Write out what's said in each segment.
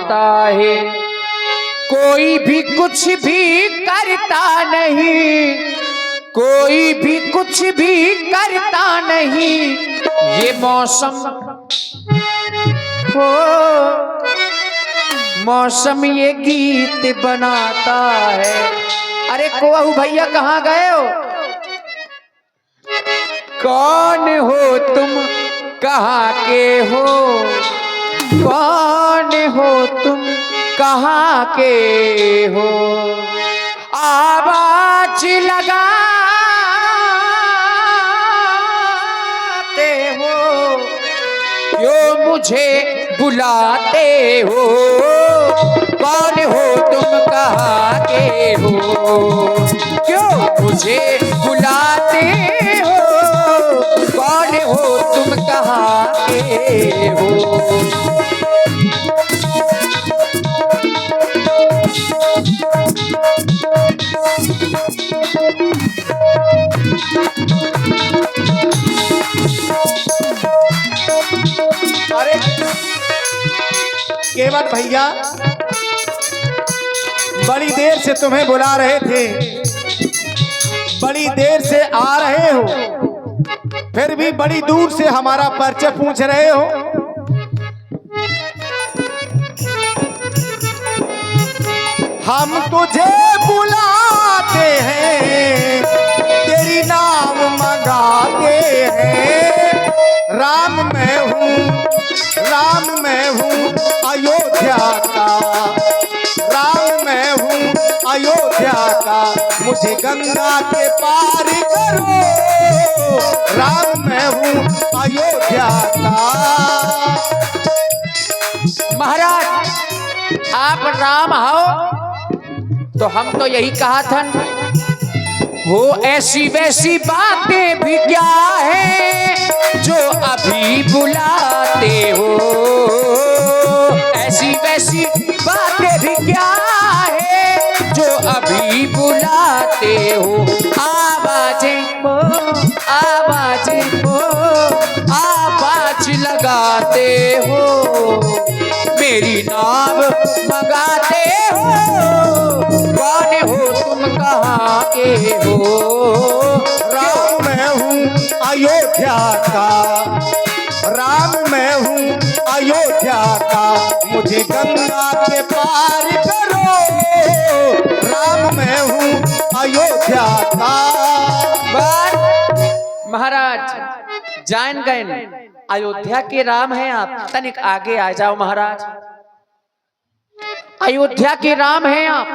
बनाता है। कोई भी कुछ भी करता नहीं, कोई भी कुछ भी करता नहीं, ये मौसम हो, मौसम ये गीत बनाता है। अरे कोहू भैया कहाँ गए हो? कौन हो तुम, कहाँ के हो? कौन हो तुम, कहाँ के हो? आवाज लगाते हो, क्यों मुझे बुलाते हो? कौन हो तुम, कहाँ के हो? क्यों मुझे बुलाते हो? कौन हो तुम, कहाँ के हो? अरे केवल भैया बड़ी देर से तुम्हें बुला रहे थे, बड़ी देर से आ रहे हो, फिर भी बड़ी दूर से हमारा परिचय पूछ रहे हो। हम तुझे बुलाते हैं, तेरी नाम मंगाते हैं। राम मैं हूँ, राम मैं हूँ अयोध्या का, राम मैं हूँ अयोध्या का, मुझे गंगा के पार करो। राम मैं हूँ अयोध्या का। महाराज आप राम हो तो हम तो यही कहा था, हो ऐसी वैसी बातें भी क्या है जो अभी बुलाते हो? ऐसी वैसी बातें भी क्या है जो अभी बुलाते हो? आवाजें हो, आवाजें हो, आवाज लगाते हो, मेरी नाम मंगाते हो। कौन हो तुम, कहाँ के हो? राम मैं हूँ अयोध्या का, राम मैं हूँ अयोध्या का, मुझे गंगा के पार करो। राम मैं हूँ अयोध्या का। महाराज जान गए अयोध्या के राम हैं आप, तनिक आगे आ जाओ महाराज। अयोध्या के राम हैं आप?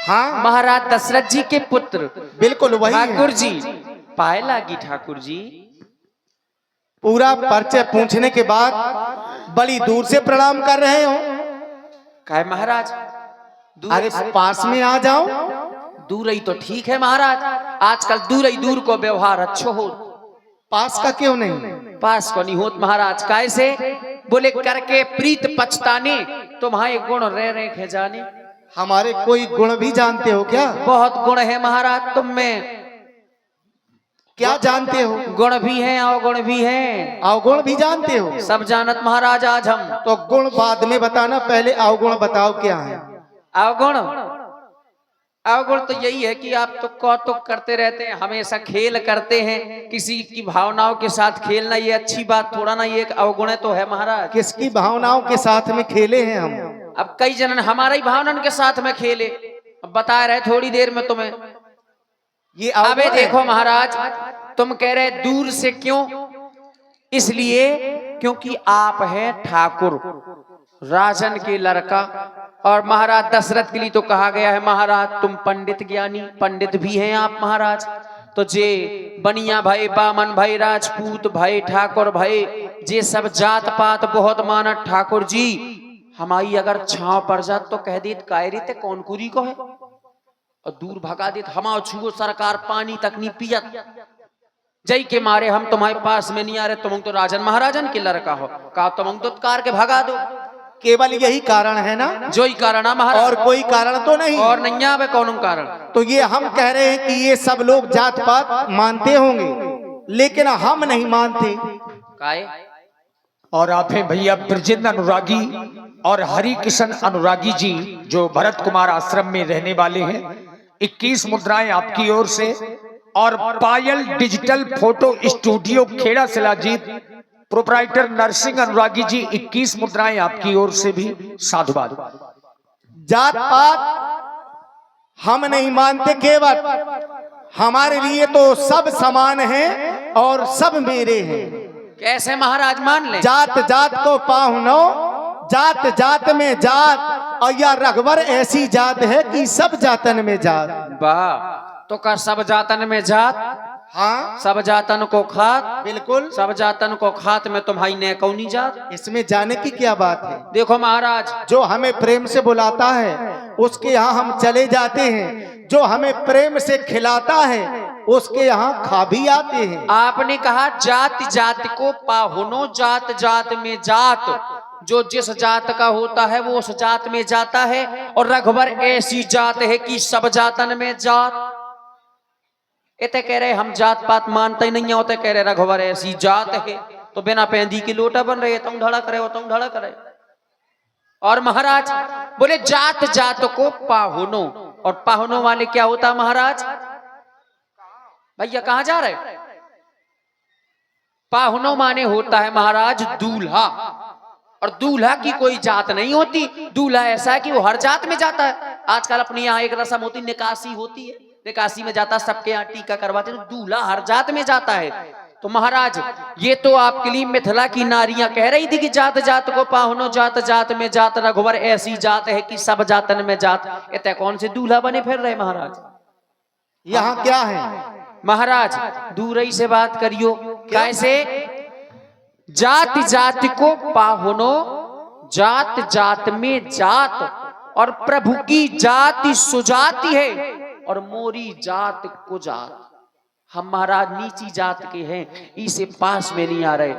हाँ महाराज दशरथ जी के पुत्र बिल्कुल वही ठाकुर है। जी। पाए लागी ठाकुर जी। पूरा परिचय पूछने के बाद बड़ी दूर से प्रणाम कर रहे हो। कहे महाराज अरे पास में आ जाओ। दूर ही तो ठीक है महाराज, आजकल दूर ही दूर को व्यवहार अच्छो हो, पास का क्यों नहीं? पास को नहीं होत महाराज। कैसे? बोले करके प्रीत पछताने, तुम्हारे गुण रह रहे खे जाने। हमारे कोई गुण भी जानते हो क्या? बहुत गुण है महाराज तुम में। क्या जानते हो? गुण भी हैं अवगुण भी हैं। अवगुण भी जानते हो? सब जानत महाराज आज हम। तो गुण बाद में बताना, पहले अवगुण बताओ क्या है। अवगुण, अवगुण तो यही है कि आप तो कौतुक करते रहते हैं, हमेशा खेल करते हैं, किसी की भावनाओं के साथ खेलना ये अच्छी बात थोड़ा ना, ये एक अवगुण तो है महाराज। किसकी भावनाओं के साथ में खेले हैं हम? अब कई जन हमारा ही भावनाओं के साथ में खेले, अब बता रहे थोड़ी देर में तुम्हें। ये अबे देखो महाराज, तुम कह रहे दूर से क्यों? इसलिए क्योंकि आप हैं ठाकुर, राजन के लड़का, और महाराज दशरथ के लिए तो कहा गया है महाराज तुम पंडित ज्ञानी, पंडित भी हैं आप महाराज। तो जे बनिया भाई, बामन भाई, राजपूत भाई, ठाकुर भाई, जे सब जात पात बहुत मानत ठाकुर जी। हमारी अगर छांव पड़ जात तो कह देत कायरी ते कौन कुरी को है, और दूर भगा देत हमाओ छुओ सरकार पानी तक नहीं पियत। जय के मारे हम तुम्हारे पास में नहीं आ रहे, तुम तो राजन महाराजन के लड़का हो, कहा तुम तो कार के भगा दो। केवल यही कारण है ना? जो ही कारण है महाराज, और कोई कारण तो नहीं? और नहीं आवे कौन कारण। तो ये हम कह रहे हैं कि ये सब लोग जात पात मानते होंगे, लेकिन हम नहीं मानते। काहे? और आप हैं भैया ब्रजेंद्र अनुरागी और हरि किशन अनुरागी जी, जो भरत कुमार आश्रम में रहने वाले हैं। 21 मुद्राएं आपकी ओर से। और Payal digital photo studio Kheda शिलाजीत प्रोप्राइटर नरसिंह अनुरागी जी, 21 मुद्राएं आपकी ओर से भी साधुवाद। जात पात हम नहीं मानते, केवल हमारे लिए तो सब समान हैं और सब मेरे हैं। कैसे महाराज मान ले? जात जात को पाहुनो, जात जात में जात, और या रघुवर ऐसी जात है कि सब जातन में जात। वाह, तो का सब जातन में जात? हाँ सब जातन को खात। बिल्कुल, सब जातन को खात में तुम्हारी ने कौनी जात? इसमें जाने की क्या बात है। देखो महाराज, जो हमें प्रेम से बुलाता है उसके यहाँ हम चले जाते हैं, जो हमें प्रेम से खिलाता है उसके यहाँ खा भी आते हैं। आपने कहा जात जात को पाहुनो, जात जात में जात। जो जिस जात का होता है वो उस जात में जाता है, और रघुवर ऐसी जात है कि सब जातन में जात। इतने कह रहे हम जात पात मानते ही नहीं होते, कह रहे रघुवर ऐसी जात है, तो बिना पेंदी की लोटा बन रहे, तुम धड़ा करे हो, तुम धड़ा करे। और महाराज बोले जात जात को पाहुनो, और पाहुनो वाले क्या होता महाराज? भैया कहाँ जा रहे? पाहुनो माने होता है महाराज दूल्हा, और दूल्हा की कोई जात नहीं होती। दूल्हा ऐसा है कि वो हर जात में जाता है। आजकल अपने यहाँ एक रस्म होती, निकासी होती है, निकासी में जाता है, सबके यहाँ टीका करवाते हैं। तो दूल्हा हर जात में जाता है। तो महाराज ये तो आपके लिए मिथिला की नारियां कह रही थी कि जात जात को पाहुनो, जात जात में जात, रघुवर ऐसी जात है कि सब जातन में जात। इतने कौन से दूल्हा बने फिर रहे महाराज? यहाँ क्या है महाराज? दूर ही से बात करियो। कैसे? जात जात को पाहुनो, जात जात में जात, और प्रभु की जाति सुजाति है, और मोरी जात को जात। हम महाराज नीची जात के हैं, इसे पास में नहीं आ रहे।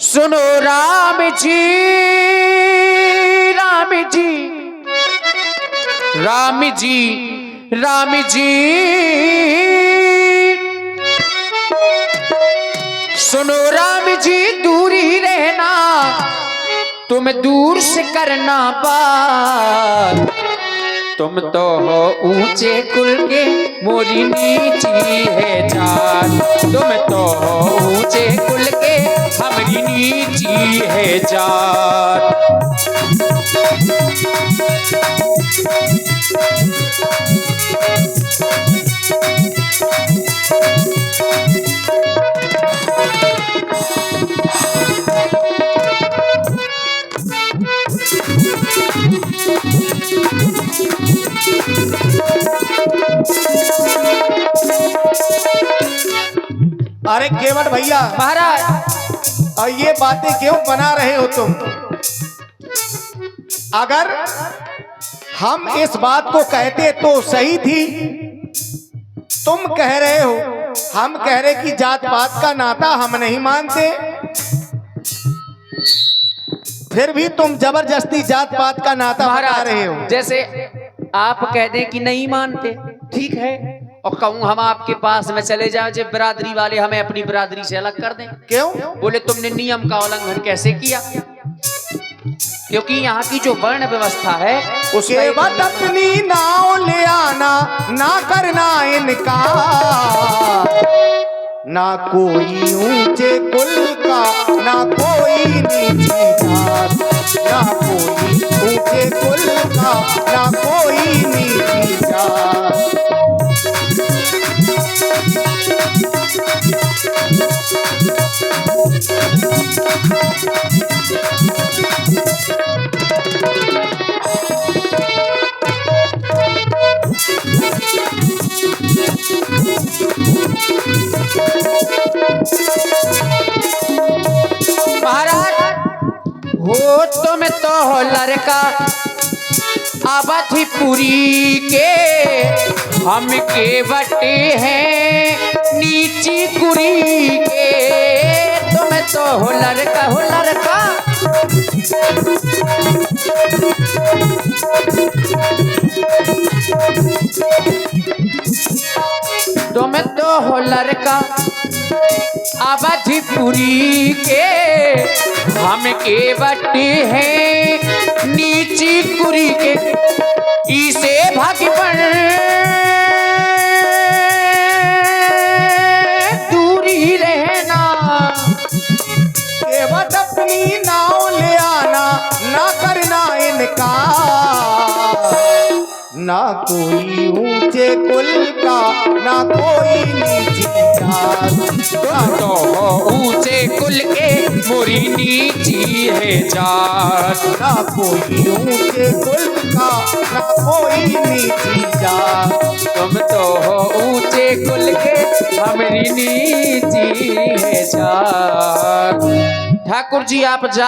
सुनो राम जी, राम जी, राम जी, राम जी, सुनो राम जी, दूरी रहना, तुम दूर से करना बात। तुम तो हो ऊंचे कुल के, मोरी नीची है जात। तुम तो हो ऊंचे कुल के, हमारी नीची है जात। अरे केवट भैया महाराज, और ये बातें क्यों बना रहे हो तुम? अगर हम इस बात को कहते तो सही थी। तुम कह रहे हो, हम कह रहे कि जात पात का नाता हम नहीं मानते, फिर भी तुम जबरदस्ती जात पात का नाता बता रहे हो। जैसे आप कह दें कि नहीं मानते, ठीक है, और कहूं हम आपके पास में चले जाओ, जब बिरादरी वाले हमें अपनी बिरादरी से अलग कर दें। क्यों? बोले तुमने नियम का उल्लंघन कैसे किया? क्योंकि यहाँ की जो वर्ण व्यवस्था है उसके बाद अपनी नाव ले आना, ना करना इनका, ना कोई ऊंचे कुल का, ना कोई नीची जात, ना कोई ऊंचे कुल का, ना कोई नीची जात। हो तुम तो हो लड़का अवधपुरी के, हम के बटे हैं नीची कुरी के। तुम तो हो लड़का, हो लड़का, तुम तो हो लड़का अवधपुरी के हम के बटे हैं नीची कुरी के इसे भगवन दूरी रहना केवट अपनी नाव ले आना ना करना इनका ना कोई ऊंचे कुल का ना कोई नीची जात तो ऊंचे कुल के मोरी नीची है जात ना कोई ऊंचे कुल का ना कोई नीची जात तुम तो हो ऊंचे कुल के हमारी नीची है जात। ठाकुर जी आप जा